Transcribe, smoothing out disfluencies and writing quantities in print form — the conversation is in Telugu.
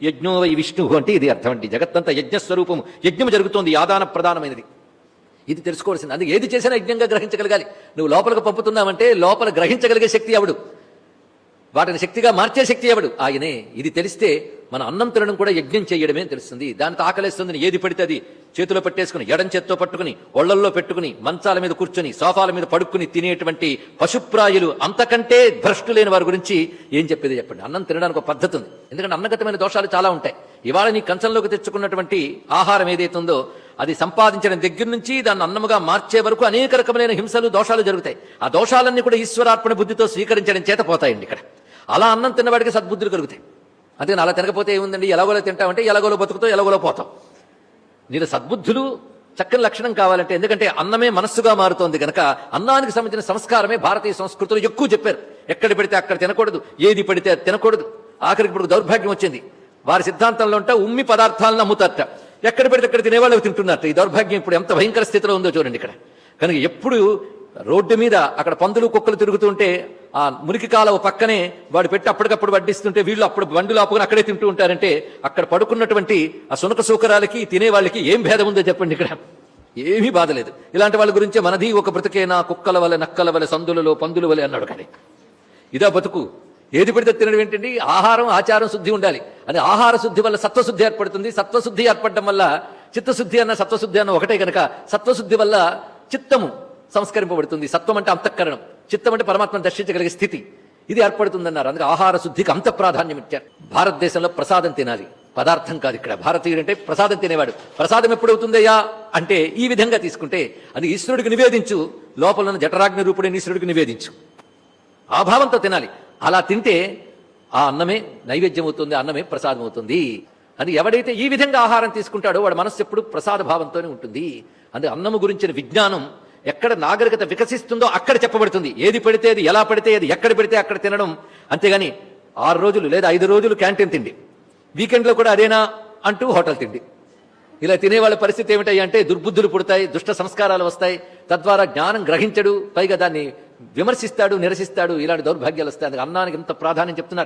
యజ్ఞో వై విష్ణువు అంటే ఇది అర్థం అండి. జగత్తంతా యజ్ఞస్వరూపము, యజ్ఞం జరుగుతోంది, యాదాన ప్రధానమైనది. ఇది తెలుసుకోవాల్సింది. అందుకే ఏది చేసినా యజ్ఞంగా గ్రహించగలగాలి. నువ్వు లోపలికి పంపుతున్నావంటే లోపల గ్రహించగలిగే శక్తి ఎవడు, వాటిని శక్తిగా మార్చే శక్తి ఎవడు, ఆయనే. ఇది తెలిస్తే మన అన్నం తినడం కూడా యజ్ఞం చేయడమే తెలుస్తుంది. దానితో ఆకలిస్తుంది, ఏది పడితే అది చేతిలో పట్టేసుకుని, ఎడం చేత్తో పట్టుకుని, ఒళ్లల్లో పెట్టుకుని, మంచాల మీద కూర్చొని, సోఫాల మీద పడుకుని తినేటువంటి పశుప్రాయులు, అంతకంటే భ్రష్టు లేని వారి గురించి ఏం చెప్పేది చెప్పండి. అన్నం తినడానికి ఒక పద్ధతి ఉంది. ఎందుకంటే అన్నగతమైన దోషాలు చాలా ఉంటాయి. ఇవాళ నీ కంచంలోకి తెచ్చుకున్నటువంటి ఆహారం ఏదైతే ఉందో అది సంపాదించడం దగ్గర నుంచి దాన్ని అన్నముగా మార్చే వరకు అనేక రకమైన హింసలు, దోషాలు జరుగుతాయి. ఆ దోషాలన్నీ కూడా ఈశ్వరార్పణ బుద్ధితో స్వీకరించడం చేత పోతాయండి. ఇక్కడ అలా అన్నం తిన్నవాడికి సద్బుద్ధులు కలుగుతాయి. అందుకని అలా తినకపోతే ఏముందండి, ఎలాగోలో తింటామంటే ఎలాగోలో బతుకుతావు, ఎలాగోలో పోతాం. నీకు సద్బుద్ధులు చక్కని లక్షణం కావాలంటే, ఎందుకంటే అన్నమే మనస్సుగా మారుతోంది కనుక అన్నానికి సంబంధించిన సంస్కారమే భారతీయ సంస్కృతిలో ఎక్కువ చెప్పారు. ఎక్కడ పెడితే అక్కడ తినకూడదు, ఏది పడితే అది తినకూడదు. ఆఖరికి ఇప్పుడు దౌర్భాగ్యం వచ్చింది. వారి సిద్ధాంతంలో ఉంటే ఉమ్మి పదార్థాలను అమ్ముతారట, ఎక్కడ పెడితే అక్కడ తినేవాళ్ళు తింటున్నారట. ఈ దౌర్భాగ్యం ఇప్పుడు ఎంత భయంకర స్థితిలో ఉందో చూడండి ఇక్కడ. కనుక ఎప్పుడు రోడ్డు మీద అక్కడ పందులు కుక్కలు తిరుగుతుంటే ఆ మురికి కాలువ పక్కనే వాడు పెట్టి అప్పటికప్పుడు వడ్డిస్తుంటే వీళ్ళు అప్పుడు బండులు ఆపుకుని అక్కడే తింటూ ఉంటారంటే అక్కడ పడుకున్నటువంటి ఆ సునక సూకరాలకి తినేవాళ్ళకి ఏం భేదం ఉందో చెప్పండి. ఇక్కడ ఏమీ బాధలేదు. ఇలాంటి వాళ్ళ గురించే మనది ఒక బ్రతుకేనా కుక్కల వలె నక్కల వలె సందులలో పందుల వలె అన్నాడు. కానీ ఇదా బతుకు, ఏది పడితే తినడం ఏంటండి. ఆహారం ఆచారం శుద్ధి ఉండాలి. అది ఆహార శుద్ధి వల్ల సత్వశుద్ధి ఏర్పడుతుంది. సత్వశుద్ధి ఏర్పడడం వల్ల చిత్తశుద్ధి అన్న సత్వశుద్ధి అన్న ఒకటే కనుక సత్వశుద్ధి వల్ల చిత్తము సంస్కరింపబడుతుంది. సత్వం అంటే అంతఃకరణం, చిత్తం అంటే పరమాత్మను దర్శించగలిగే స్థితి, ఇది ఏర్పడుతుందన్నారు. అందుకే ఆహార శుద్ధికి అంత ప్రాధాన్యం ఇచ్చారు. భారతదేశంలో ప్రసాదం తినాలి, పదార్థం కాదు. ఇక్కడ భారతీయుడు అంటే ప్రసాదం తినేవాడు. ప్రసాదం ఎప్పుడవుతుందయ్యా అంటే ఈ విధంగా తీసుకుంటే అది ఈశ్వరుడికి నివేదించు, లోపల ఉన్న జఠరాగ్ని రూపుడైన ఈశ్వరుడికి నివేదించు. ఆ భావంతో తినాలి. అలా తింటే ఆ అన్నమే నైవేద్యం అవుతుంది, అన్నమే ప్రసాదం అవుతుంది. అది ఎవడైతే ఈ విధంగా ఆహారం తీసుకుంటాడో వాడు మనస్సు ఎప్పుడు ప్రసాద భావంతోనే ఉంటుంది. అందుకే అన్నము గురించిన విజ్ఞానం ఎక్కడ నాగరికత వికసిస్తుందో అక్కడ చెప్పబడుతుంది. ఏది పడితే అది, ఎలా పడితే అది, ఎక్కడ పెడితే అక్కడ తినడం. అంతేగాని 6 రోజులు లేదా 5 రోజులు క్యాంటీన్ తిండి, వీకెండ్లో కూడా అదేనా అంటూ హోటల్ తిండి, ఇలా తినేవాళ్ళ పరిస్థితి ఏమిటాయి అంటే దుర్బుద్ధులు పుడతాయి, దుష్ట సంస్కారాలు వస్తాయి, తద్వారా జ్ఞానం గ్రహించడు, పైగా దాన్ని విమర్శిస్తాడు, నిరసిస్తాడు. ఇలాంటి దౌర్భాగ్యాలు వస్తాయి. అందుకే అన్నానికి ఎంత ప్రాధాన్యం చెప్తున్నారు.